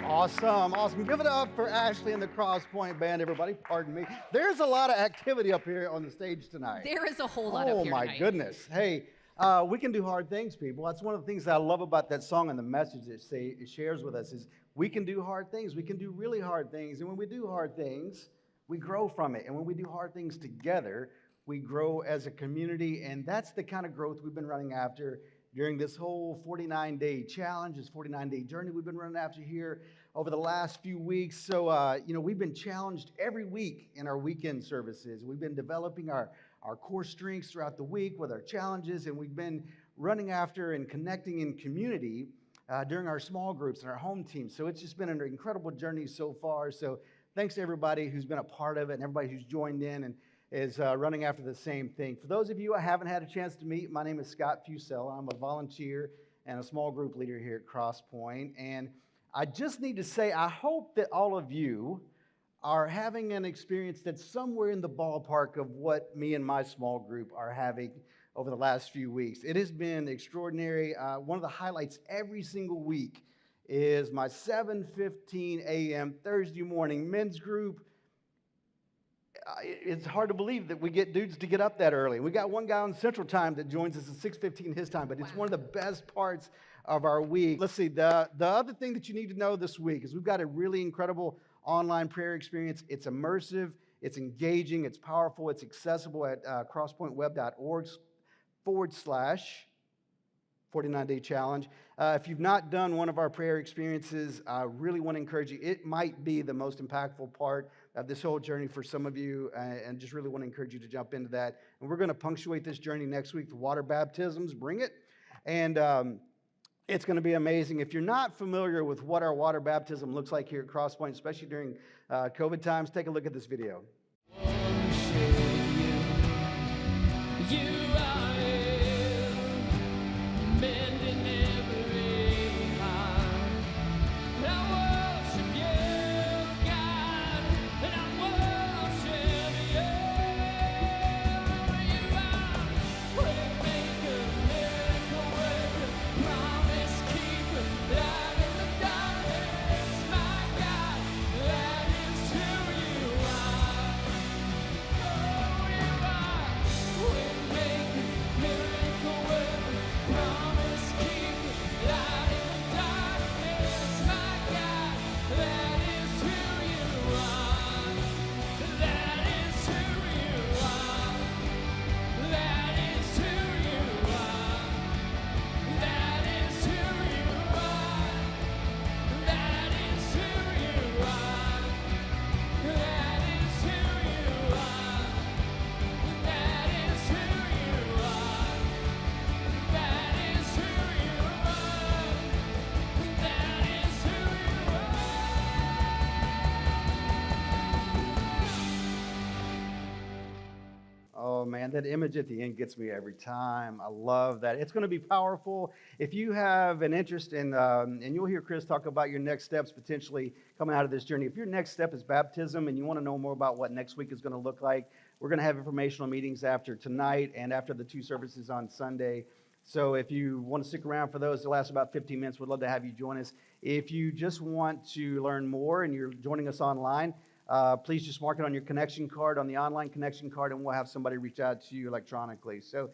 Awesome, awesome. Give it up for Ashley and the Cross Point Band, everybody. Pardon me. There's a lot of activity up here on the stage tonight. There is a whole lot up Oh here my tonight. goodness. Hey, we can do hard things, people. That's one of the things that I love about that song and the message it shares with us is we can do hard things. We can do really hard things. And when we do hard things, we grow from it. And when we do hard things together, we grow as a community. And that's the kind of growth we've been running after during this whole 49-day challenge, this 49-day journey we've been running after here over the last few weeks. So, we've been challenged every week in our weekend services. We've been developing our core strengths throughout the week with our challenges, and we've been running after and connecting in community during our small groups and our home teams. So it's just been an incredible journey so far. So thanks to everybody who's been a part of it and everybody who's joined in and is running after the same thing. For those of you I haven't had a chance to meet, my name is Scott Fusell. I'm a volunteer and a small group leader here at Cross Point. And I just need to say, I hope that all of you are having an experience that's somewhere in the ballpark of what me and my small group are having over the last few weeks. It has been extraordinary. One of the highlights every single week is my 7:15 a.m. Thursday morning men's group. It's hard to believe that we get dudes to get up that early. We got one guy on Central Time that joins us at 6:15 his time, but it's one of the best parts of our week. Let's see, the other thing that you need to know this week is we've got a really incredible online prayer experience. It's immersive, it's engaging, it's powerful, it's accessible at crosspointweb.org/49-day challenge. If you've not done one of our prayer experiences, I really want to encourage you. It might be the most impactful part of this whole journey for some of you, and just really want to encourage you to jump into that. And we're going to punctuate this journey next week with water baptisms. Bring it. And it's going to be amazing. If you're not familiar with what our water baptism looks like here at Cross Point, especially during COVID times, take a look at this video. Oh man, that image at the end gets me every time. I love that. It's going to be powerful. If you have an interest in, and you'll hear Chris talk about your next steps potentially coming out of this journey. If your next step is baptism and you want to know more about what next week is going to look like, we're going to have informational meetings after tonight and after the two services on Sunday. So if you want to stick around for those, they'll last about 15 minutes. We'd love to have you join us. If you just want to learn more and you're joining us online, please just mark it on your connection card, on the online connection card, and we'll have somebody reach out to you electronically. So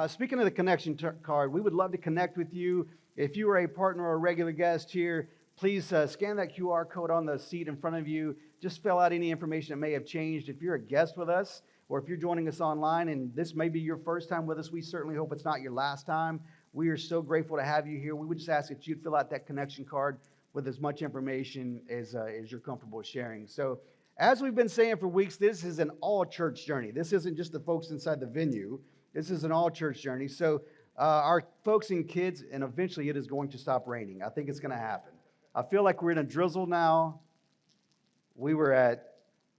speaking of the connection card, we would love to connect with you. If you are a partner or a regular guest here, please scan that QR code on the seat in front of you. Just fill out any information that may have changed. If you're a guest with us, or if you're joining us online and this may be your first time with us, we certainly hope it's not your last time. We are so grateful to have you here. We would just ask that you'd fill out that connection card with as much information as you're comfortable sharing. So as we've been saying for weeks, this is an all-church journey. This isn't just the folks inside the venue. This is an all-church journey. So our folks and kids, and eventually it is going to stop raining. I think it's going to happen. I feel like we're in a drizzle now. We were at,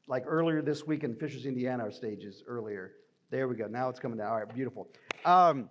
like earlier this week in Fishers, Indiana, our stages earlier. There we go. Now it's coming down. All right, beautiful. Our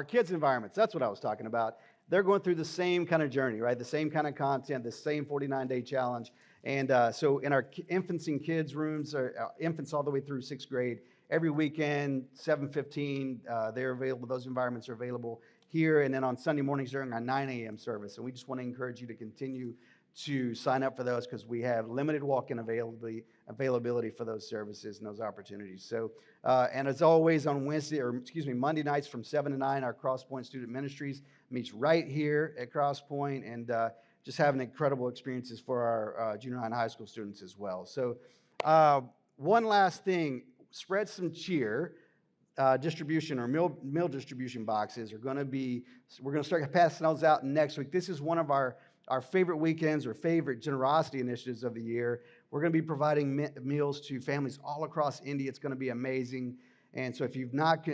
kids' environments, that's what I was talking about. They're going through the same kind of journey, right? The same kind of content, the same 49-day challenge. And so in our infants and kids rooms, infants all the way through 6th grade, every weekend, 7:15, they're available. Those environments are available. here, and then on Sunday mornings during our 9 a.m. service. And we just want to encourage you to continue to sign up for those because we have limited walk-in availability for those services and those opportunities. So, and as always on Monday nights from 7 to 9, our Crosspoint Student Ministries meets right here at Crosspoint, and just having incredible experiences for our junior high and high school students as well. So one last thing, spread some cheer. Distribution or meal distribution boxes are going to be, we're going to start passing those out next week. This is one of our favorite weekends or favorite generosity initiatives of the year. We're going to be providing meals to families all across India. It's going to be amazing. And so if you've not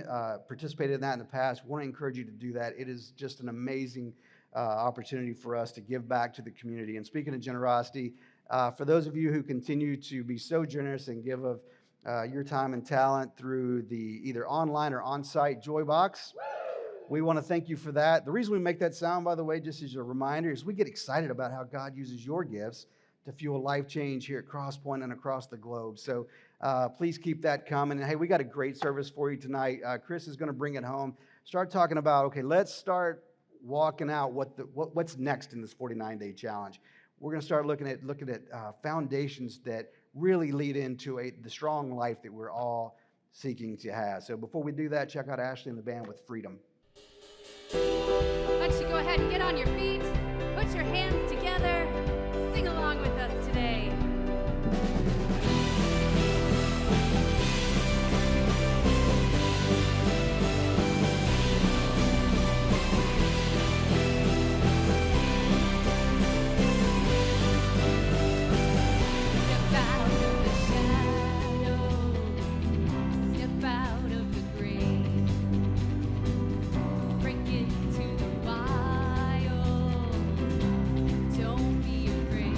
participated in that in the past, we want to encourage you to do that. It is just an amazing opportunity for us to give back to the community. And speaking of generosity, for those of you who continue to be so generous and give of your time and talent through the either online or on-site Joy Box, we want to thank you for that. The reason we make that sound, by the way, just as a reminder, is we get excited about how God uses your gifts to fuel life change here at Crosspoint and across the globe. So please keep that coming. And hey, we got a great service for you tonight. Chris is going to bring it home. Start talking about, okay, let's start walking out what's next in this 49-day challenge. We're going to start looking at foundations that really lead into the strong life that we're all seeking to have. So before we do that, check out Ashley and the band with Freedom. Why don't you go ahead and get on your feet, put your hands together, sing along with us today. Don't be afraid.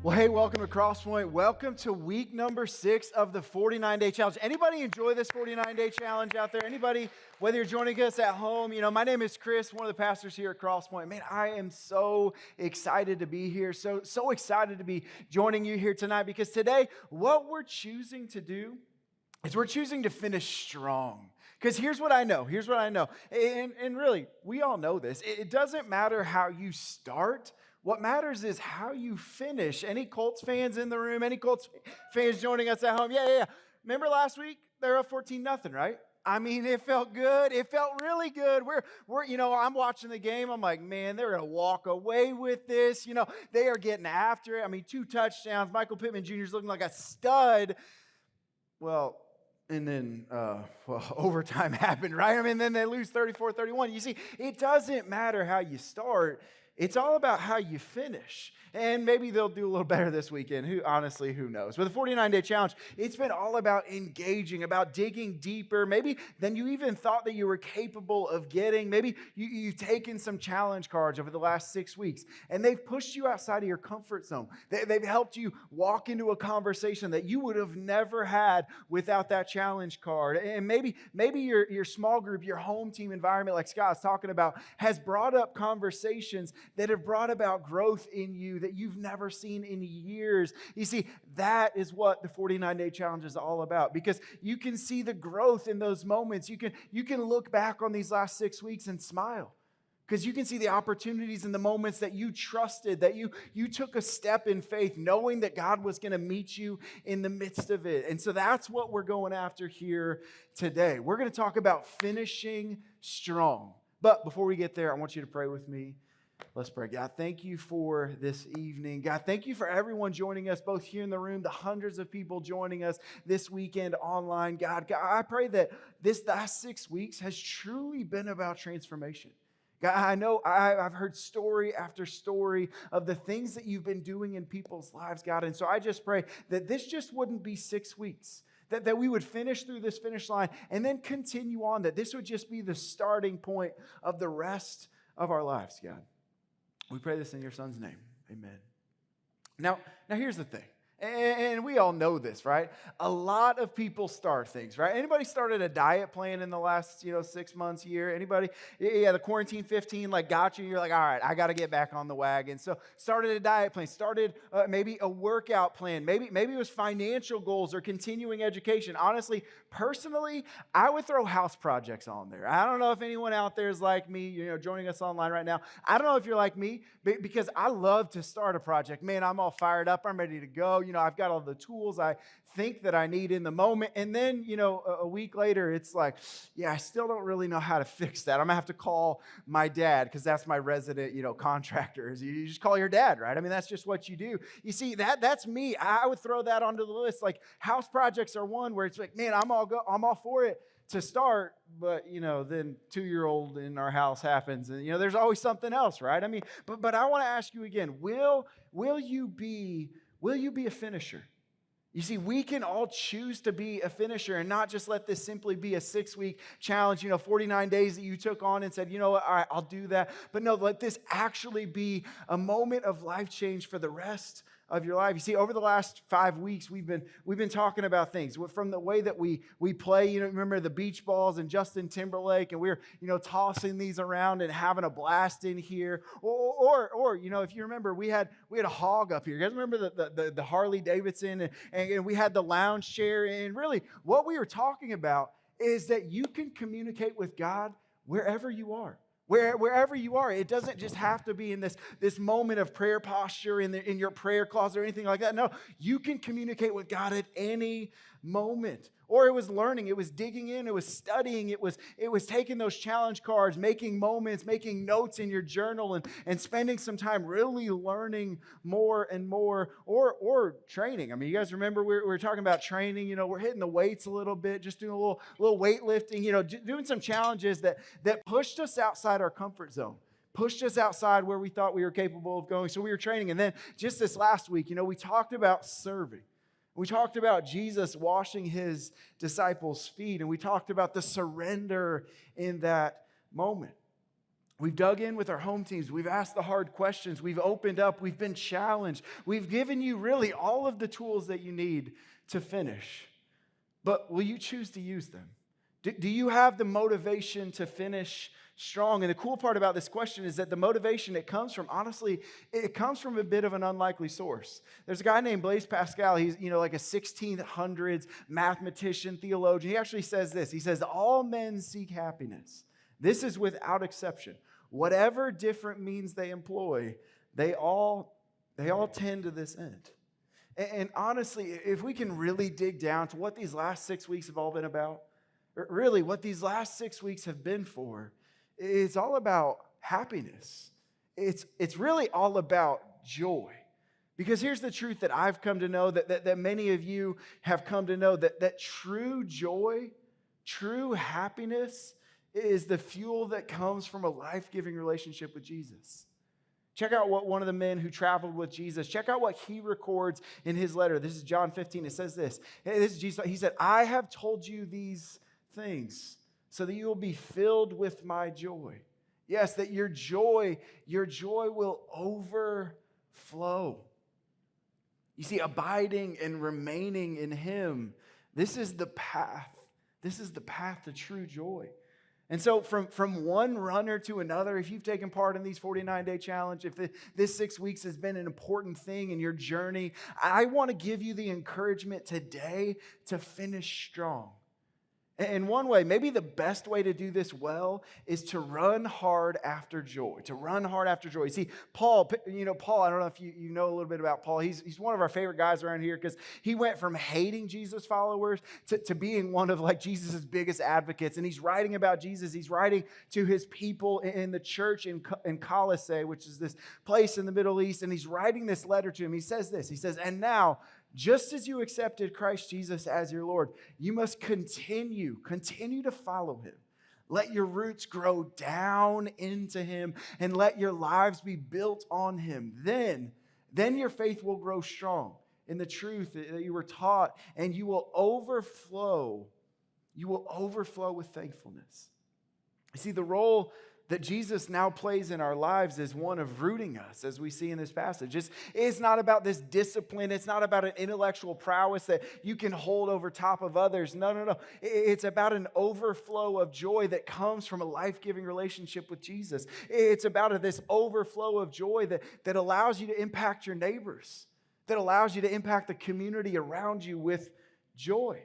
Well, hey, welcome to Crosspoint. Welcome to week number 6 of the 49-day challenge. Anybody enjoy this 49-day challenge out there? Anybody, whether you're joining us at home, my name is Chris, one of the pastors here at Crosspoint. Man, I am so excited to be here, so excited to be joining you here tonight, because today, what we're choosing to do is we're choosing to finish strong. Because here's what I know, and really, we all know this. It doesn't matter how you start. What matters is how you finish. Any Colts fans in the room? Any Colts fans joining us at home? Yeah. Remember last week? They were up 14-0, right? I mean, it felt good. It felt really good. I'm watching the game. I'm like, man, they're going to walk away with this. They are getting after it. I mean, 2 touchdowns. Michael Pittman Jr. is looking like a stud. Well, and then, overtime happened, right? I mean, then they lose 34-31. You see, it doesn't matter how you start. It's all about how you finish. And maybe they'll do a little better this weekend. Who knows? With the 49-day challenge, it's been all about engaging, about digging deeper, maybe than you even thought that you were capable of getting. Maybe you've taken some challenge cards over the last 6 weeks, and they've pushed you outside of your comfort zone. They've helped you walk into a conversation that you would have never had without that challenge card. And maybe your small group, your home team environment, like Scott's talking about, has brought up conversations that have brought about growth in you that you've never seen in years. You see, that is what the 49-day challenge is all about, because you can see the growth in those moments. You can look back on these last 6 weeks and smile, because you can see the opportunities and the moments that you trusted, that you took a step in faith, knowing that God was going to meet you in the midst of it. And so that's what we're going after here today. We're going to talk about finishing strong. But before we get there, I want you to pray with me. Let's pray. God, thank you for this evening. God, thank you for everyone joining us, both here in the room, the hundreds of people joining us this weekend online. God, I pray that this last 6 weeks has truly been about transformation. God, I know I've heard story after story of the things that you've been doing in people's lives, God. And so I just pray that this just wouldn't be 6 weeks, that we would finish through this finish line and then continue on, that this would just be the starting point of the rest of our lives, God. We pray this in your son's name. Amen. Now here's the thing. And we all know this, right? A lot of people start things, right? Anybody started a diet plan in the last, 6 months, year? Anybody? Yeah, the quarantine 15 got you. You're like, all right, I got to get back on the wagon. So started a diet plan, started maybe a workout plan. Maybe it was financial goals or continuing education. Honestly, personally, I would throw house projects on there. I don't know if anyone out there is like me, joining us online right now. I don't know if you're like me, because I love to start a project. Man, I'm all fired up. I'm ready to go. I've got all the tools I think that I need in the moment. And then, a week later, it's like, yeah, I still don't really know how to fix that. I'm going to have to call my dad, because that's my resident, contractor. You just call your dad, right? I mean, that's just what you do. You see, that's me. I would throw that onto the list. Like, house projects are one where it's like, man, I'm all for it to start, but then 2-year-old in our house happens, and there's always something else, right? I mean, but I want to ask you again, will you be a finisher? You see, we can all choose to be a finisher and not just let this simply be a 6-week challenge, 49 days that you took on and said, you know what, all right, I'll do that. But no, let this actually be a moment of life change for the rest of your life. You see, over the last 5 weeks, we've been talking about things from the way that we play. Remember the beach balls and Justin Timberlake, and we're tossing these around and having a blast in here. Or if you remember, we had a hog up here. You guys remember the Harley Davidson, and we had the lounge chair. And really, what we were talking about is that you can communicate with God wherever you are. Wherever you are, it doesn't just have to be in this moment of prayer posture in your prayer closet or anything like that. No, you can communicate with God at any moment. Or it was learning, it was digging in, it was studying, it was taking those challenge cards, making moments, making notes in your journal, and spending some time really learning more and more, or training. I mean, you guys remember we were talking about training, we're hitting the weights a little bit, just doing a little weightlifting, doing some challenges that pushed us outside our comfort zone. Pushed us outside where we thought we were capable of going. So we were training. And then just this last week, we talked about serving. We talked about Jesus washing his disciples' feet, and we talked about the surrender in that moment. We've dug in with our home teams. We've asked the hard questions. We've opened up. We've been challenged. We've given you really all of the tools that you need to finish. But will you choose to use them? Do you have the motivation to finish strong? And the cool part about this question is that the motivation it comes from, honestly, it comes from a bit of an unlikely source. There's a guy named Blaise Pascal. He's, like a 1600s mathematician, theologian. He actually says this. He says, all men seek happiness. This is without exception. Whatever different means they employ, they all tend to this end. And honestly, if we can really dig down to what these last 6 weeks have all been about, really what these last 6 weeks have been for, it's all about happiness. It's really all about joy. Because here's the truth that I've come to know, that many of you have come to know, that true joy, true happiness is the fuel that comes from a life-giving relationship with Jesus. Check out what one of the men who traveled with Jesus, check out what he records in his letter. This is John 15. It says this. This is Jesus. He said, I have told you these things so that you will be filled with my joy. Yes, that your joy will overflow. You see, abiding and remaining in him, this is the path. This is the path to true joy. And so from one runner to another, if you've taken part in these 49-day challenge, if this 6 weeks has been an important thing in your journey, I want to give you the encouragement today to finish strong. And one way, maybe the best way to do this well, is to run hard after joy. To run hard after joy. See, Paul, I don't know if you know a little bit about Paul. He's one of our favorite guys around here because he went from hating Jesus followers to being one of Jesus' biggest advocates. And he's writing about Jesus. He's writing to his people in the church in Colossae, which is this place in the Middle East. And he's writing this letter to him. He says this. He says, and now, just as you accepted Christ Jesus as your Lord, you must continue to follow him. Let your roots grow down into him and let your lives be built on him. Then your faith will grow strong in the truth that you were taught, and you will overflow with thankfulness. You see, the role that Jesus now plays in our lives is one of rooting us, as we see in this passage. It's not about this discipline. It's not about an intellectual prowess that you can hold over top of others. No. It's about an overflow of joy that comes from a life-giving relationship with Jesus. It's about this overflow of joy that allows you to impact your neighbors, that allows you to impact the community around you with joy.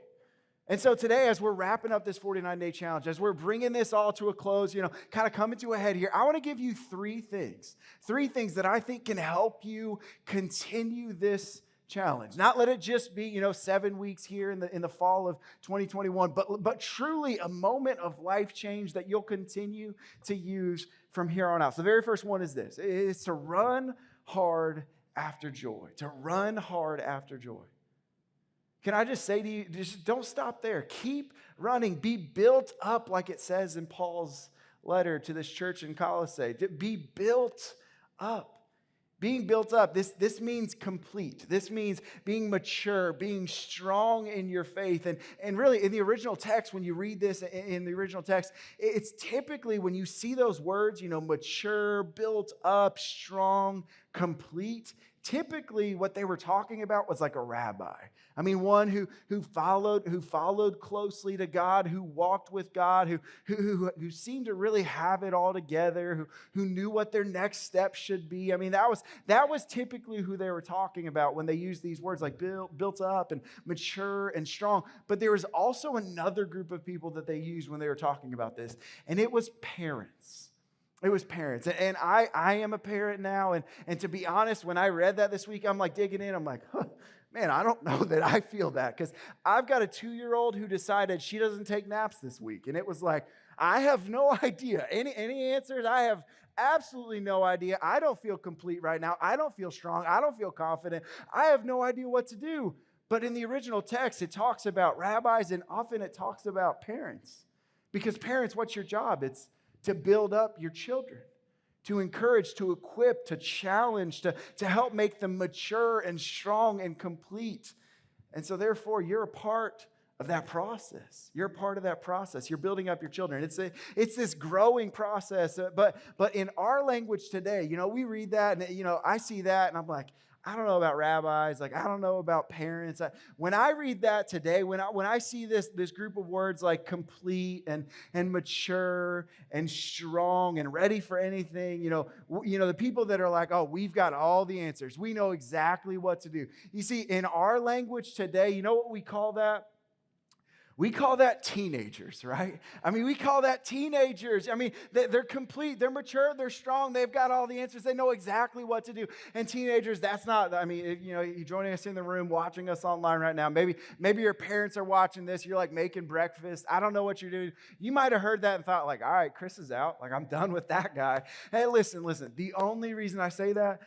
And so today, as we're wrapping up this 49-day challenge, as we're bringing this all to a close, kind of coming to a head here, I want to give you three things that I think can help you continue this challenge. Not let it just be, 7 weeks here in the fall of 2021, but truly a moment of life change that you'll continue to use from here on out. So the very first one is this. It's to run hard after joy. To run hard after joy. Can I just say to you, just don't stop there. Keep running. Be built up like it says in Paul's letter to this church in Colossae. Be built up. Being built up, this means complete. This means being mature, being strong in your faith. And really, in the original text, when you read this in the original text, it's typically when you see those words, mature, built up, strong, complete, typically what they were talking about was like a rabbi. I mean, one who followed closely to God, who walked with God, who seemed to really have it all together, who knew what their next step should be. I mean, that was typically who they were talking about when they used these words like built up and mature and strong. But there was also another group of people that they used when they were talking about this, and it was parents. It was parents. And I am a parent now. And to be honest, when I read that this week, I'm like digging in. I'm like, man, I don't know that I feel that. Because I've got a 2-year-old who decided she doesn't take naps this week. And it was like, I have no idea. Any answers? I have absolutely no idea. I don't feel complete right now. I don't feel strong. I don't feel confident. I have no idea what to do. But in the original text, it talks about rabbis, and often it talks about parents. Because parents, what's your job? It's to build up your children, to encourage, to equip, to challenge, to help make them mature and strong and complete. And so therefore, you're a part of that process. You're a part of that process. You're building up your children. It's this growing process. But in our language today, we read that and, I see that and I'm like, I don't know about rabbis. Like, I don't know about parents. When I read that today, when I see this group of words like complete and mature and strong and ready for anything, the people that are like, oh, we've got all the answers. We know exactly what to do. You see, in our language today, you know what we call that? We call that teenagers, right? I mean, we call that teenagers. I mean, they're complete, they're mature, they're strong, they've got all the answers, they know exactly what to do. And teenagers, that's not, I mean, you're joining us in the room, watching us online right now. Maybe your parents are watching this, you're like making breakfast. I don't know what you're doing. You might have heard that and thought like, all right, Chris is out. Like, I'm done with that guy. Hey, listen. The only reason I say that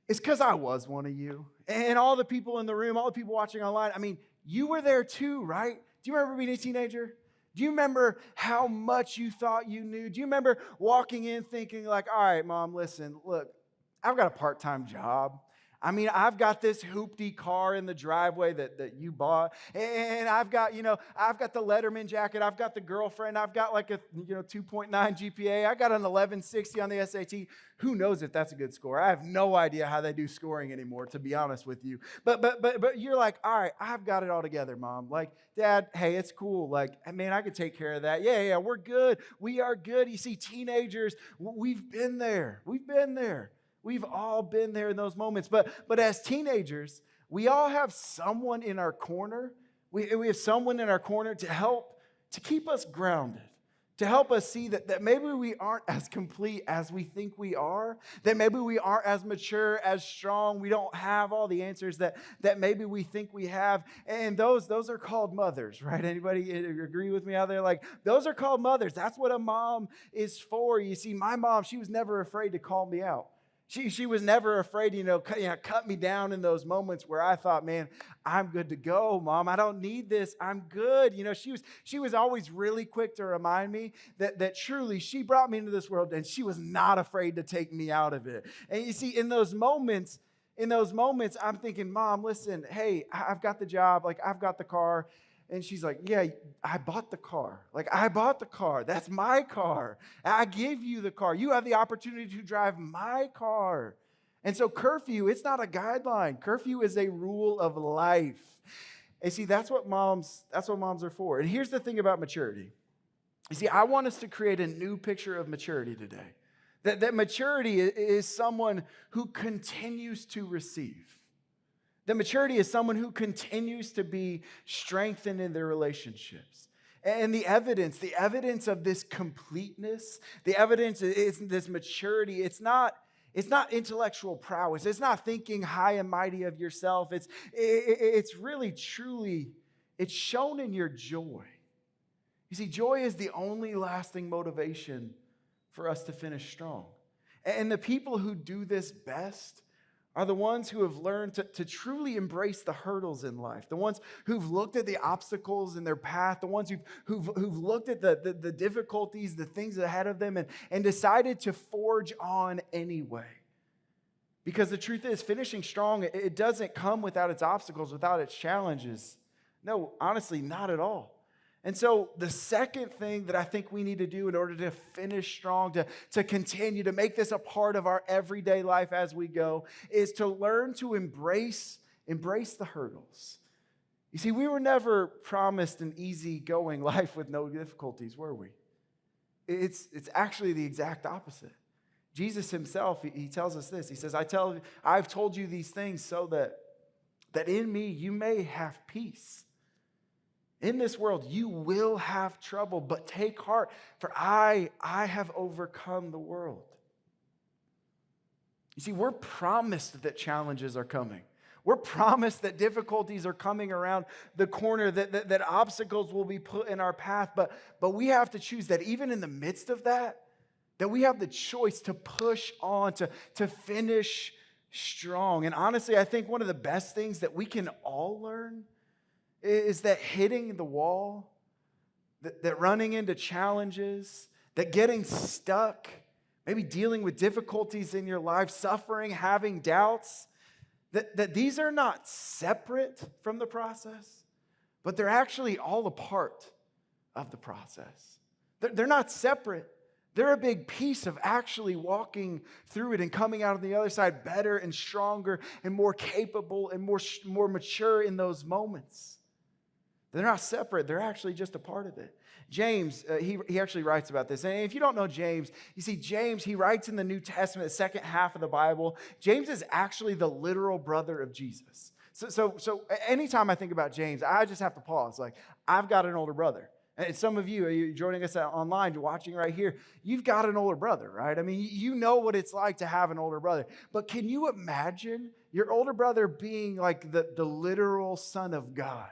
is because I was one of you. And all the people in the room, all the people watching online, I mean, you were there too, right? Do you remember being a teenager? Do you remember how much you thought you knew? Do you remember walking in thinking like, all right, Mom, listen, look, I've got a part-time job. I mean, I've got this hoopty car in the driveway that you bought. And I've got the Letterman jacket. I've got the girlfriend. I've got like a 2.9 GPA. I got an 1160 on the SAT. Who knows if that's a good score? I have no idea how they do scoring anymore, to be honest with you. But you're like, all right, I've got it all together, Mom. Like, Dad, hey, it's cool. Like, man, I could take care of that. Yeah, we're good. We are good. You see, teenagers, we've been there. We've been there. We've all been there in those moments. But as teenagers, we all have someone in our corner. We have someone in our corner to keep us grounded, to help us see that maybe we aren't as complete as we think we are, that maybe we aren't as mature, as strong. We don't have all the answers that maybe we think we have. And those are called mothers, right? Anybody agree with me out there? Like, those are called mothers. That's what a mom is for. You see, my mom, she was never afraid to call me out. She was never afraid, cut me down in those moments where I thought, man, I'm good to go, Mom. I don't need this. I'm good. She was always really quick to remind me that truly she brought me into this world and she was not afraid to take me out of it. And you see, in those moments, I'm thinking, Mom, listen, hey, I've got the job. Like, I've got the car. And she's like, yeah, I bought the car. Like, I bought the car. That's my car. I give you the car. You have the opportunity to drive my car. And so curfew, it's not a guideline. Curfew is a rule of life. And see, that's what moms are for. And here's the thing about maturity. You see, I want us to create a new picture of maturity today. That maturity is someone who continues to receive. That maturity is someone who continues to be strengthened in their relationships. And the evidence of this completeness, the evidence is this maturity. It's not intellectual prowess. It's not thinking high and mighty of yourself. It's really, truly, it's shown in your joy. You see, joy is the only lasting motivation for us to finish strong. And the people who do this best are the ones who have learned to truly embrace the hurdles in life, the ones who've looked at the obstacles in their path, the ones who've looked at the difficulties, the things ahead of them, and decided to forge on anyway. Because the truth is, finishing strong, it doesn't come without its obstacles, without its challenges. No, honestly, not at all. And so the second thing that I think we need to do in order to finish strong, to continue to make this a part of our everyday life as we go, is to learn to embrace the hurdles. You see, we were never promised an easy-going life with no difficulties, were we? It's actually the exact opposite. Jesus himself, he tells us this. He says, I've told you these things so that in me you may have peace. In this world, you will have trouble, but take heart, for I have overcome the world. You see, we're promised that challenges are coming. We're promised that difficulties are coming around the corner, that obstacles will be put in our path, but we have to choose that even in the midst of that we have the choice to push on, to finish strong. And honestly, I think one of the best things that we can all learn is that hitting the wall, that running into challenges, that getting stuck, maybe dealing with difficulties in your life, suffering, having doubts, that these are not separate from the process, but they're actually all a part of the process. They're not separate. They're a big piece of actually walking through it and coming out on the other side better and stronger and more capable and more mature in those moments. They're not separate. They're actually just a part of it. James, he actually writes about this. And if you don't know James, you see James, he writes in the New Testament, the second half of the Bible. James is actually the literal brother of Jesus. So anytime I think about James, I just have to pause. Like, I've got an older brother. And some of you, you're joining us online, you're watching right here, you've got an older brother, right? I mean, you know what it's like to have an older brother. But can you imagine your older brother being like the literal son of God?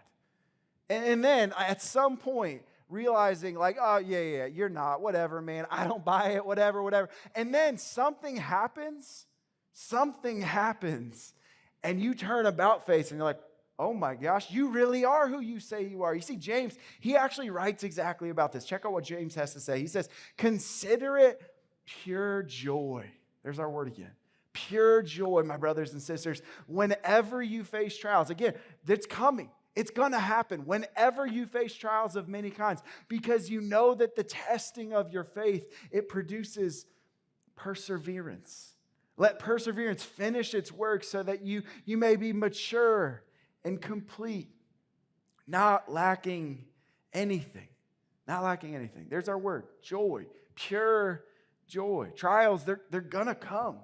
And then at some point, realizing like, oh, yeah, you're not, whatever, man. I don't buy it, whatever. And then something happens, and you turn about face and you're like, oh my gosh, you really are who you say you are. You see, James, he actually writes exactly about this. Check out what James has to say. He says, consider it pure joy. There's our word again. Pure joy, my brothers and sisters, whenever you face trials. Again, that's coming. It's going to happen whenever you face trials of many kinds, because you know that the testing of your faith, it produces perseverance. Let perseverance finish its work so that you may be mature and complete, not lacking anything. Not lacking anything. There's our word, joy, pure joy. Trials, they're going to come.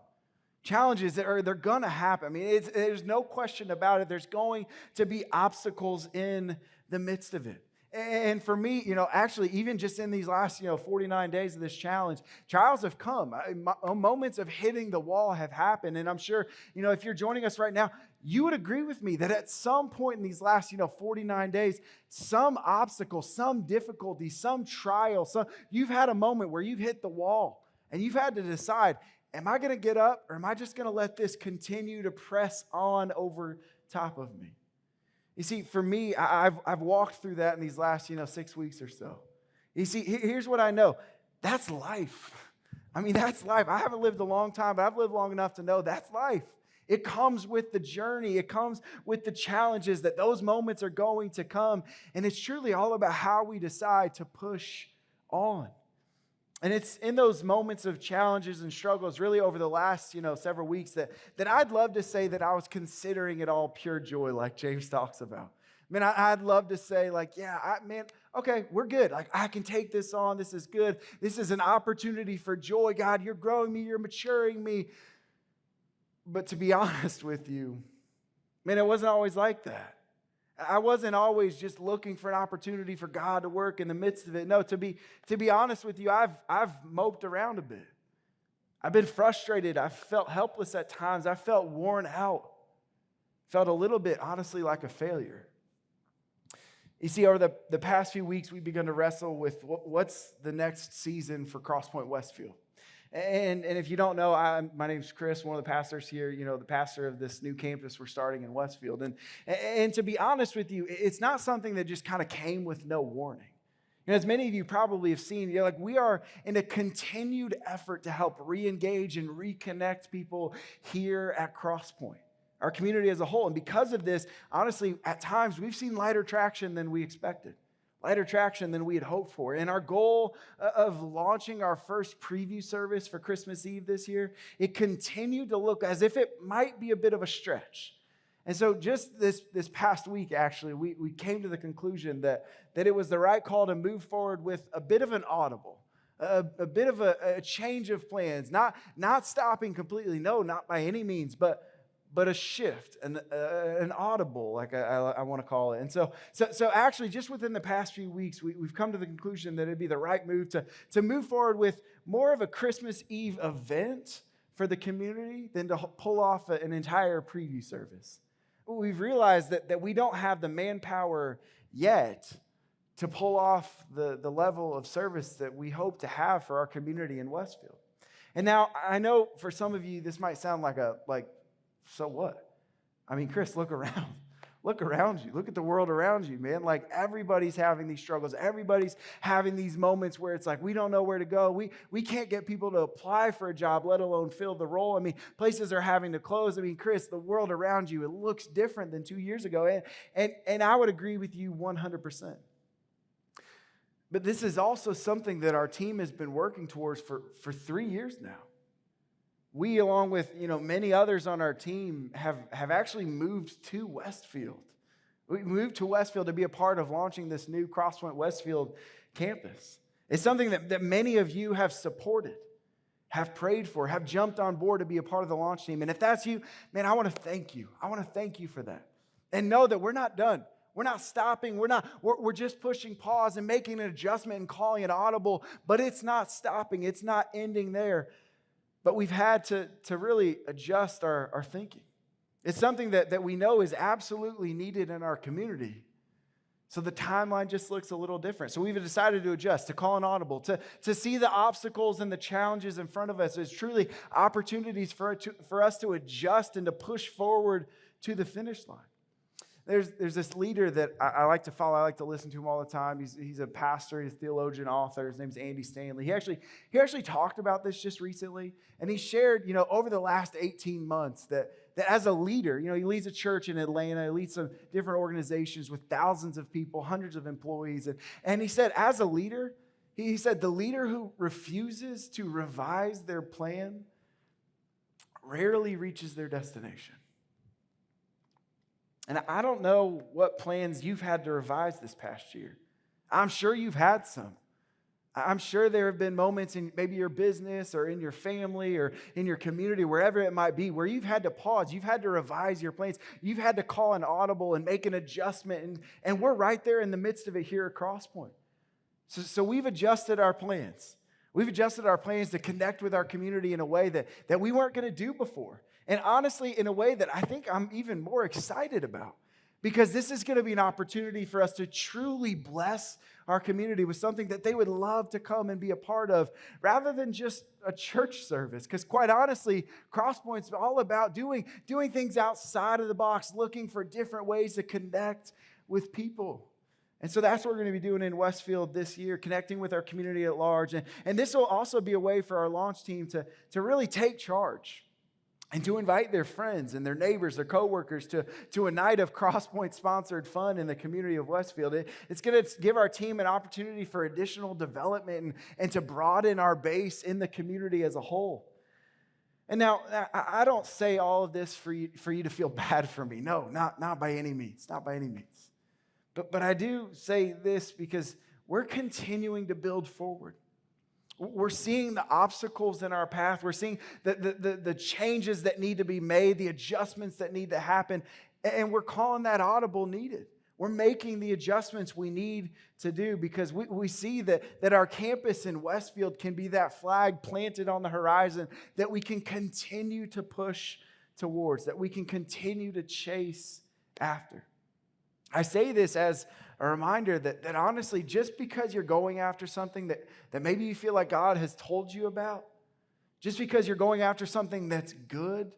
Challenges, they're going to happen. I mean, there's no question about it. There's going to be obstacles in the midst of it. And for me, actually, even just in these last, 49 days of this challenge, trials have come. Moments of hitting the wall have happened. And I'm sure, if you're joining us right now, you would agree with me that at some point in these last, 49 days, some obstacle, some difficulty, some trial, you've had a moment where you've hit the wall and you've had to decide, am I going to get up or am I just going to let this continue to press on over top of me? You see, for me, I've walked through that in these last, 6 weeks or so. You see, here's what I know. That's life. I mean, that's life. I haven't lived a long time, but I've lived long enough to know that's life. It comes with the journey. It comes with the challenges that those moments are going to come. And it's truly all about how we decide to push on. And it's in those moments of challenges and struggles, really over the last, several weeks, that I'd love to say that I was considering it all pure joy, like James talks about. I mean, I'd love to say, like, okay, we're good. Like, I can take this on. This is good. This is an opportunity for joy. God, you're growing me. You're maturing me. But to be honest with you, man, it wasn't always like that. I wasn't always just looking for an opportunity for God to work in the midst of it. No, to be honest with you, I've moped around a bit. I've been frustrated. I've felt helpless at times. I felt worn out. Felt a little bit, honestly, like a failure. You see, over the past few weeks, we've begun to wrestle with what's the next season for Crosspoint Westfield. And if you don't know, my name's Chris, one of the pastors here, the pastor of this new campus we're starting in Westfield. And to be honest with you, it's not something that just kind of came with no warning. As many of you probably have seen, we are in a continued effort to help re-engage and reconnect people here at Crosspoint, our community as a whole. And because of this, honestly, at times we've seen lighter traction than we expected. Lighter traction than we had hoped for. And our goal of launching our first preview service for Christmas Eve this year, it continued to look as if it might be a bit of a stretch. And so just this past week, actually, we came to the conclusion that it was the right call to move forward with a bit of an audible, a bit of a change of plans, not stopping completely, no, not by any means, but a shift, an audible, like I want to call it. And so actually, just within the past few weeks, we've come to the conclusion that it'd be the right move to move forward with more of a Christmas Eve event for the community than to pull off an entire preview service. We've realized that we don't have the manpower yet to pull off the level of service that we hope to have for our community in Westfield. And now, I know for some of you, this might sound like so what? I mean, Chris, look around. Look around you. Look at the world around you, man. Like everybody's having these struggles. Everybody's having these moments where it's like we don't know where to go. We can't get people to apply for a job, let alone fill the role. I mean, places are having to close. I mean, Chris, the world around you, it looks different than 2 years ago. And I would agree with you 100%. But this is also something that our team has been working towards for 3 years now. We, along with many others on our team, have actually moved to Westfield. We moved to Westfield to be a part of launching this new Crosspoint Westfield campus. It's something that many of you have supported, have prayed for, have jumped on board to be a part of the launch team. And if that's you, man, I want to thank you. I want to thank you for that. And know that we're not done. We're not stopping. We're just pushing pause and making an adjustment and calling it audible. But it's not stopping. It's not ending there. But we've had to really adjust our thinking. It's something that we know is absolutely needed in our community. So the timeline just looks a little different. So we've decided to adjust, to call an audible, to see the obstacles and the challenges in front of us as truly opportunities for us to adjust and to push forward to the finish line. There's this leader that I like to follow. I like to listen to him all the time. He's a pastor, he's a theologian, author. His name's Andy Stanley. He actually talked about this just recently, and he shared, over the last 18 months that as a leader, he leads a church in Atlanta, he leads some different organizations with thousands of people, hundreds of employees, and he said, as a leader, he said the leader who refuses to revise their plan rarely reaches their destination. And I don't know what plans you've had to revise this past year. I'm sure you've had some. I'm sure there have been moments in maybe your business or in your family or in your community, wherever it might be, where you've had to pause. You've had to revise your plans. You've had to call an audible and make an adjustment. And we're right there in the midst of it here at Crosspoint. So we've adjusted our plans. We've adjusted our plans to connect with our community in a way that we weren't going to do before. And honestly, in a way that I think I'm even more excited about, because this is going to be an opportunity for us to truly bless our community with something that they would love to come and be a part of, rather than just a church service. Because quite honestly, Crosspoint's all about doing things outside of the box, looking for different ways to connect with people. And so that's what we're going to be doing in Westfield this year, connecting with our community at large. And this will also be a way for our launch team to really take charge and to invite their friends and their neighbors, their coworkers to a night of Crosspoint-sponsored fun in the community of Westfield. It's going to give our team an opportunity for additional development and to broaden our base in the community as a whole. And now, I don't say all of this for you to feel bad for me. No, not by any means. Not by any means. But I do say this because we're continuing to build forward. We're seeing the obstacles in our path. We're seeing the changes that need to be made, the adjustments that need to happen, and we're calling that audible needed. We're making the adjustments we need to do because we see that our campus in Westfield can be that flag planted on the horizon that we can continue to push towards, that we can continue to chase after. I say this as a reminder that honestly, just because you're going after something that maybe you feel like God has told you about, just because you're going after something that's good,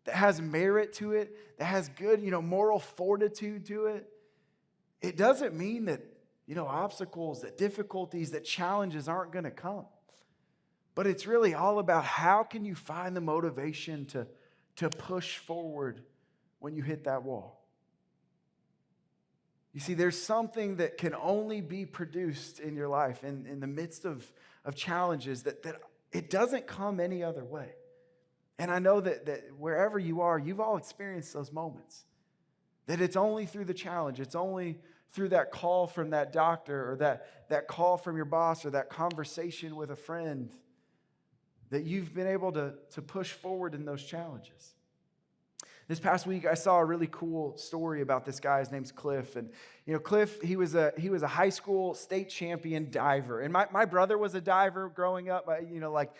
that has merit to it, that has good, moral fortitude to it, it doesn't mean that, obstacles, that difficulties, that challenges aren't going to come. But it's really all about how can you find the motivation to push forward when you hit that wall. You see, there's something that can only be produced in your life in the midst of challenges that it doesn't come any other way. And I know that wherever you are, you've all experienced those moments. That it's only through the challenge, it's only through that call from that doctor or that call from your boss or that conversation with a friend that you've been able to push forward in those challenges. This past week, I saw a really cool story about this guy. His name's Cliff. And, Cliff, he was a high school state champion diver. And my brother was a diver growing up, like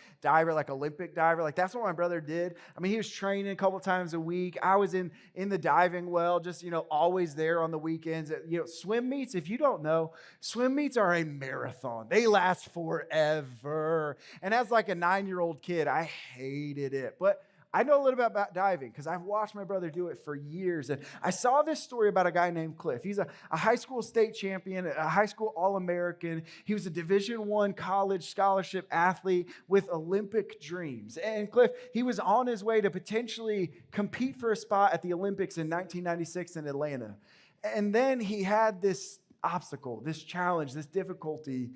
Olympic diver. Like, that's what my brother did. I mean, he was training a couple times a week. I was in the diving well, just, always there on the weekends. Swim meets, if you don't know, swim meets are a marathon. They last forever. And as like a 9-year-old kid, I hated it. But I know a little bit about diving because I've watched my brother do it for years. And I saw this story about a guy named Cliff. He's a high school state champion, a high school All-American. He was a Division I college scholarship athlete with Olympic dreams. And Cliff, he was on his way to potentially compete for a spot at the Olympics in 1996 in Atlanta. And then he had this obstacle, this challenge, this difficulty,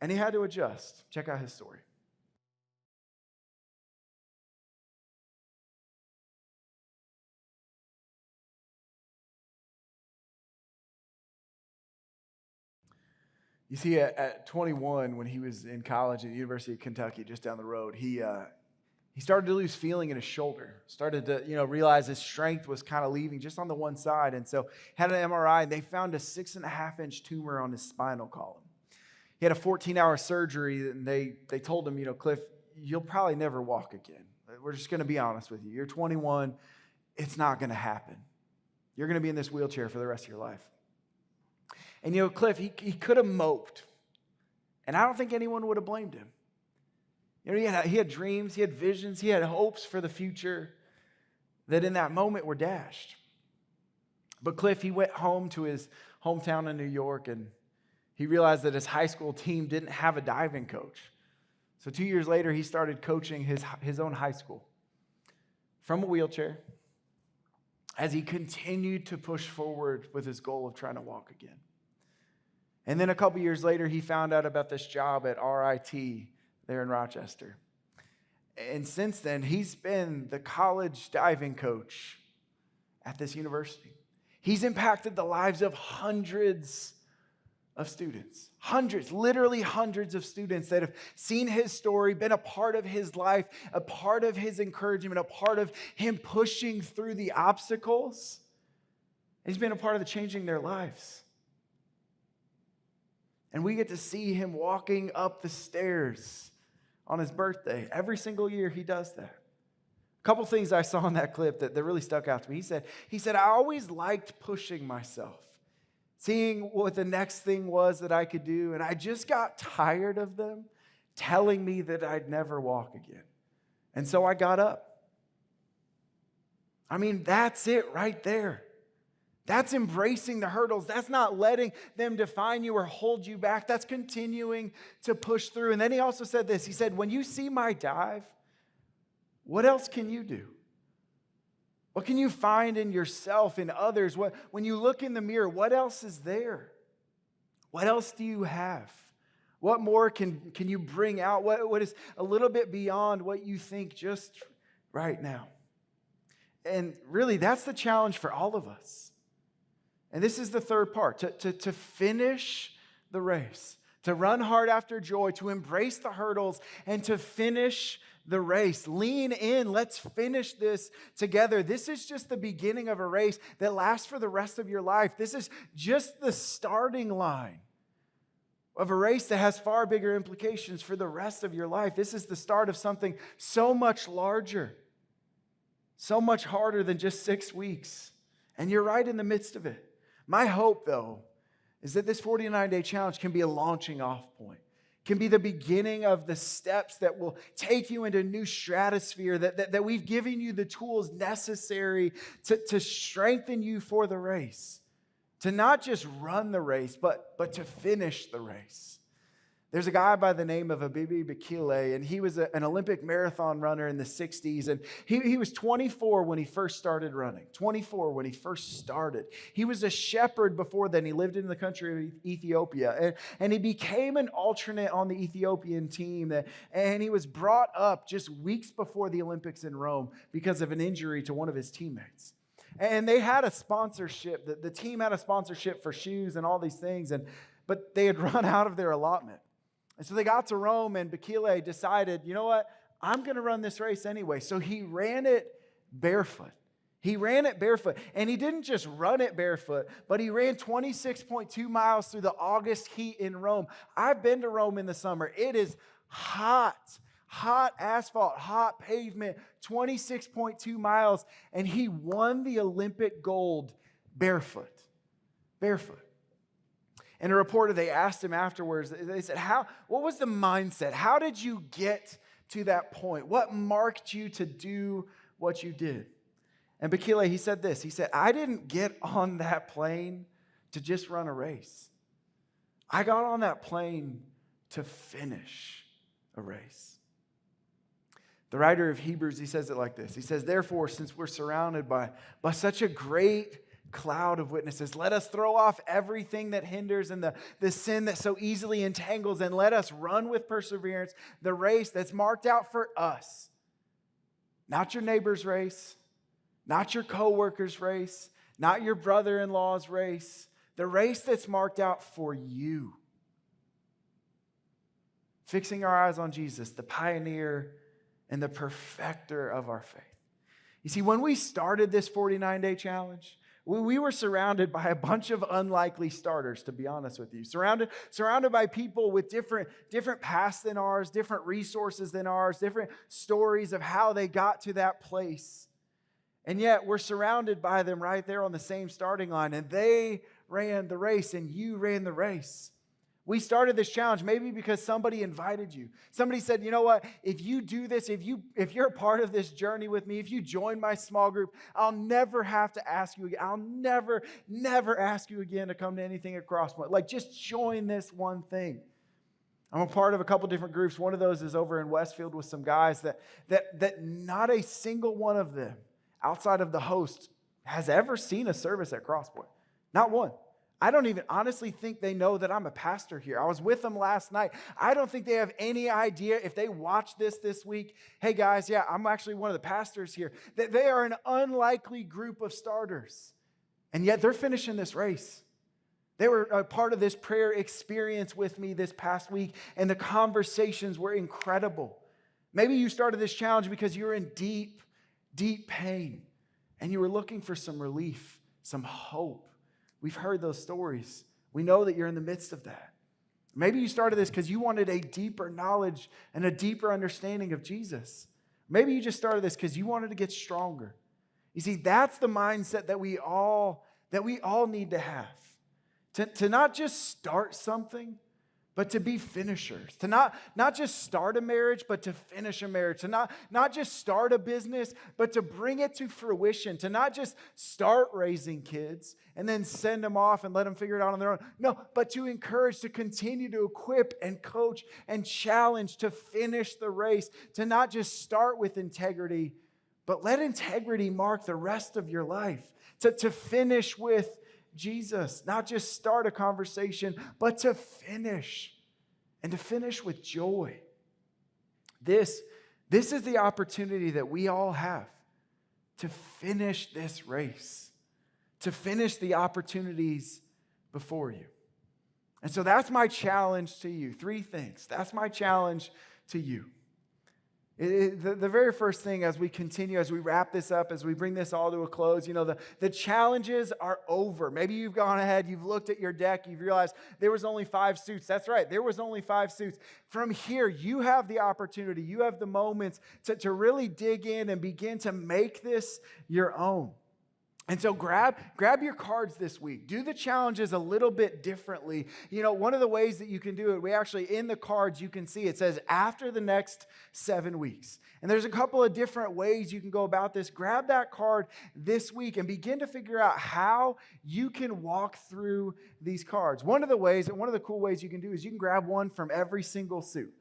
and he had to adjust. Check out his story. You see, at 21, when he was in college at the University of Kentucky, just down the road, he started to lose feeling in his shoulder. Started to, realize his strength was kind of leaving just on the one side. And so had an MRI, and they found a 6.5-inch tumor on his spinal column. He had a 14-hour surgery, and they told him, Cliff, you'll probably never walk again. We're just going to be honest with you. You're 21. It's not going to happen. You're going to be in this wheelchair for the rest of your life. And Cliff, he could have moped. And I don't think anyone would have blamed him. He had dreams, he had visions, he had hopes for the future that in that moment were dashed. But Cliff, he went home to his hometown in New York, and he realized that his high school team didn't have a diving coach. So 2 years later, he started coaching his own high school from a wheelchair as he continued to push forward with his goal of trying to walk again. And then a couple years later, he found out about this job at RIT there in Rochester. And since then, he's been the college diving coach at this university. He's impacted the lives of hundreds of students. Hundreds, literally hundreds of students that have seen his story, been a part of his life, a part of his encouragement, a part of him pushing through the obstacles. He's been a part of the changing their lives. And we get to see him walking up the stairs on his birthday. Every single year he does that. A couple things I saw in that clip that really stuck out to me. He said, I always liked pushing myself, seeing what the next thing was that I could do. And I just got tired of them telling me that I'd never walk again. And so I got up. I mean, that's it right there. That's embracing the hurdles. That's not letting them define you or hold you back. That's continuing to push through. And then he also said this. He said, when you see my dive, what else can you do? What can you find in yourself, in others? When you look in the mirror, what else is there? What else do you have? What more can you bring out? What is a little bit beyond what you think just right now? And really, that's the challenge for all of us. And this is the third part, to finish the race, to run hard after joy, to embrace the hurdles, and to finish the race. Lean in. Let's finish this together. This is just the beginning of a race that lasts for the rest of your life. This is just the starting line of a race that has far bigger implications for the rest of your life. This is the start of something so much larger, so much harder than just 6 weeks. And you're right in the midst of it. My hope, though, is that this 49-day challenge can be a launching off point, can be the beginning of the steps that will take you into a new stratosphere, that we've given you the tools necessary to strengthen you for the race, to not just run the race, but to finish the race. There's a guy by the name of Abibi Bikile, and he was an Olympic marathon runner in the 60s, and he was 24 when he first started running. 24 when he first started. He was a shepherd before then. He lived in the country of Ethiopia, and he became an alternate on the Ethiopian team, and he was brought up just weeks before the Olympics in Rome because of an injury to one of his teammates. And they had a sponsorship. The team had a sponsorship for shoes and all these things, but they had run out of their allotment. And so they got to Rome, and Bikile decided, you know what? I'm going to run this race anyway. So he ran it barefoot. He ran it barefoot. And he didn't just run it barefoot, but he ran 26.2 miles through the August heat in Rome. I've been to Rome in the summer. It is hot asphalt, hot pavement, 26.2 miles. And he won the Olympic gold barefoot. And a reporter, they asked him afterwards, they said, what was the mindset? How did you get to that point? What marked you to do what you did. And Bakile, he said this. He said, I didn't get on that plane to just run a race. I got on that plane to finish a race. The writer of Hebrews, he says it like this. He says, therefore, since we're surrounded by such a great cloud of witnesses, let us throw off everything that hinders and the sin that so easily entangles, and let us run with perseverance the race that's marked out for us. Not your neighbor's race, not your coworker's race, not your brother-in-law's race, the race that's marked out for you. Fixing our eyes on Jesus, the pioneer and the perfecter of our faith. You see, when we started this 49-day challenge, we were surrounded by a bunch of unlikely starters, to be honest with you. Surrounded by people with different pasts than ours, different resources than ours, different stories of how they got to that place. And yet we're surrounded by them right there on the same starting line. And they ran the race and you ran the race. We started this challenge maybe because somebody invited you. Somebody said, you know what, if you do this, if you're a part of this journey with me, if you join my small group, I'll never have to ask you again. I'll never ask you again to come to anything at Crosspoint. Like, just join this one thing. I'm a part of a couple different groups. One of those is over in Westfield with some guys that not a single one of them outside of the host has ever seen a service at Crosspoint. Not one. I don't even honestly think they know that I'm a pastor here. I was with them last night. I don't think they have any idea if they watch this week. Hey guys, yeah, I'm actually one of the pastors here. That they are an unlikely group of starters. And yet they're finishing this race. They were a part of this prayer experience with me this past week, and the conversations were incredible. Maybe you started this challenge because you were in deep, deep pain, and you were looking for some relief, some hope. We've heard those stories. We know that you're in the midst of that. Maybe you started this because you wanted a deeper knowledge and a deeper understanding of Jesus. Maybe you just started this because you wanted to get stronger. You see, that's the mindset that we all need to have. To not just start something, but to be finishers. To not just start a marriage, but to finish a marriage. To not just start a business, but to bring it to fruition. To not just start raising kids and then send them off and let them figure it out on their own. No, but to encourage, to continue to equip and coach and challenge to finish the race. To not just start with integrity, but let integrity mark the rest of your life. To finish with Jesus, not just start a conversation, but to finish, and to finish with joy. This is the opportunity that we all have to finish this race, to finish the opportunities before you. And so that's my challenge to you. 3 things. That's my challenge to you. The very first thing as we continue, as we wrap this up, as we bring this all to a close, the challenges are over. Maybe you've gone ahead, you've looked at your deck, you've realized there was only 5 suits. That's right, there was only 5 suits. From here, you have the opportunity, you have the moments to really dig in and begin to make this your own. And so grab your cards this week. Do the challenges a little bit differently. One of the ways that you can do it, we actually, in the cards, you can see it says after the next 7 weeks. And there's a couple of different ways you can go about this. Grab that card this week and begin to figure out how you can walk through these cards. One of the cool ways you can do is you can grab one from every single suit.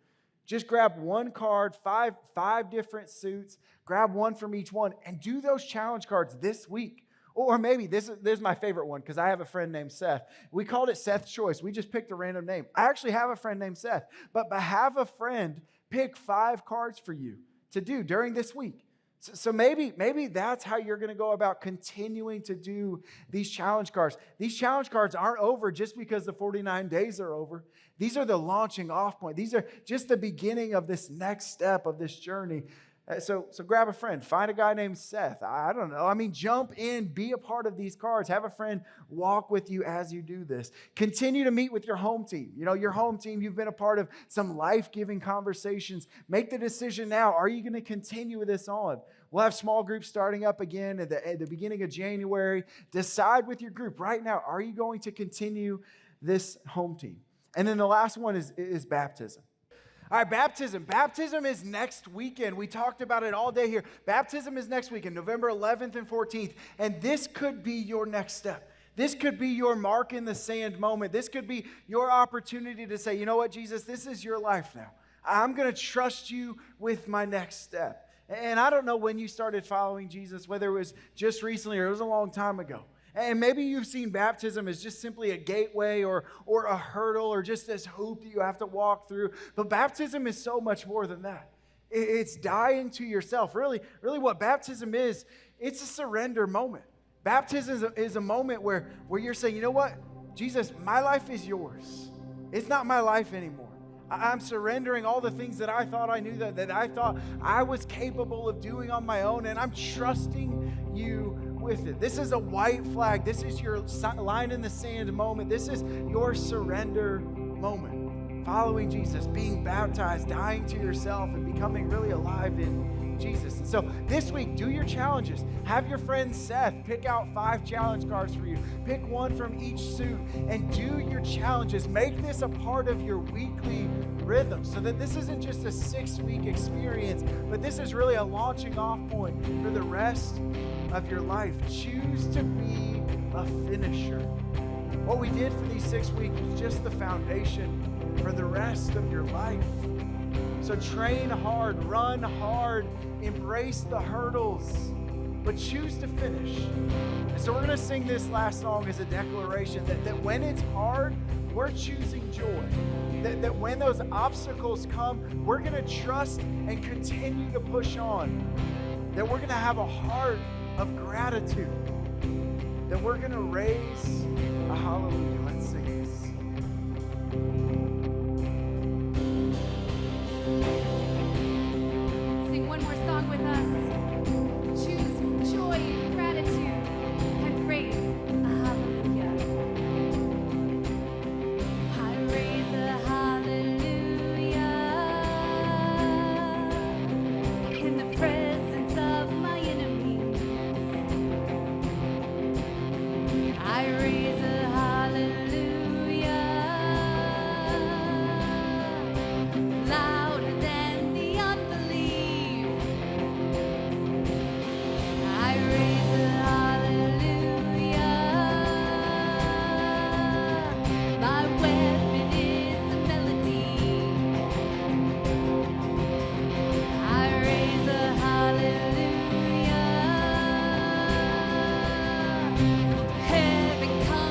Just grab one card, five different suits, grab one from each one, and do those challenge cards this week. Or maybe, this is my favorite one because I have a friend named Seth. We called it Seth's Choice. We just picked a random name. I actually have a friend named Seth. But have a friend pick 5 cards for you to do during this week. So maybe that's how you're going to go about continuing to do these challenge cards. These challenge cards aren't over just because the 49 days are over. These are the launching off point. These are just the beginning of this next step of this journey. So grab a friend. Find a guy named Seth. I don't know. Jump in. Be a part of these cards. Have a friend walk with you as you do this. Continue to meet with your home team. Your home team, you've been a part of some life-giving conversations. Make the decision now. Are you going to continue with this on? We'll have small groups starting up again at the beginning of January. Decide with your group right now. Are you going to continue this home team? And then the last one is baptism. All right, baptism. Baptism is next weekend. We talked about it all day here. Baptism is next weekend, November 11th and 14th. And this could be your next step. This could be your mark in the sand moment. This could be your opportunity to say, you know what, Jesus, this is your life now. I'm going to trust you with my next step. And I don't know when you started following Jesus, whether it was just recently or it was a long time ago. And maybe you've seen baptism as just simply a gateway or a hurdle or just this hoop that you have to walk through. But baptism is so much more than that. It's dying to yourself. Really what baptism is, it's a surrender moment. Baptism is a moment where you're saying, you know what, Jesus, my life is yours. It's not my life anymore. I'm surrendering all the things that I thought I knew, that I thought I was capable of doing on my own, and I'm trusting you with it. This is a white flag. This is your line in the sand moment. This is your surrender moment. Following Jesus, being baptized, dying to yourself, and becoming really alive in Jesus. And so this week, do your challenges. Have your friend Seth pick out 5 challenge cards for you. Pick one from each suit and do your challenges. Make this a part of your weekly rhythm so that this isn't just a 6-week experience, but this is really a launching off point for the rest of your life. Choose to be a finisher. What we did for these 6 weeks was just the foundation for the rest of your life. So train hard, run hard, embrace the hurdles, but choose to finish. And so we're going to sing this last song as a declaration that when it's hard, we're choosing joy. That when those obstacles come, we're going to trust and continue to push on. That we're going to have a heart of gratitude. That we're going to raise a hallelujah. Let's sing this. Sing one more song with us. Choose joy and gratitude and praise a hallelujah. I raise a hallelujah in the presence of my enemies. I raise a hallelujah louder than the unbelief. I raise a hallelujah. My weapon is a melody. I raise a hallelujah. Heaven comes.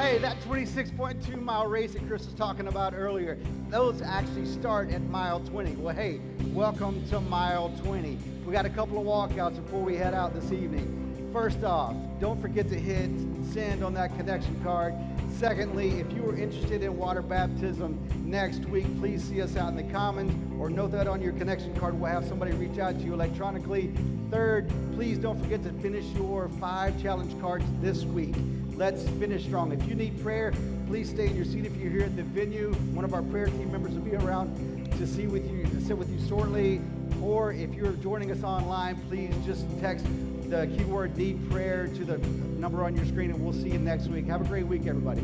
Hey, that 26.2 mile race that Chris was talking about earlier, those actually start at mile 20. Well, hey, welcome to mile 20. We got a couple of walkouts before we head out this evening. First off, don't forget to hit send on that connection card. Secondly, if you are interested in water baptism next week, please see us out in the Commons or note that on your connection card. We'll have somebody reach out to you electronically. Third, please don't forget to finish your 5 challenge cards this week. Let's finish strong. If you need prayer, please stay in your seat. If you're here at the venue, one of our prayer team members will be around to sit with you shortly. Or if you're joining us online, please just text the keyword need prayer to the number on your screen, and we'll see you next week. Have a great week, everybody.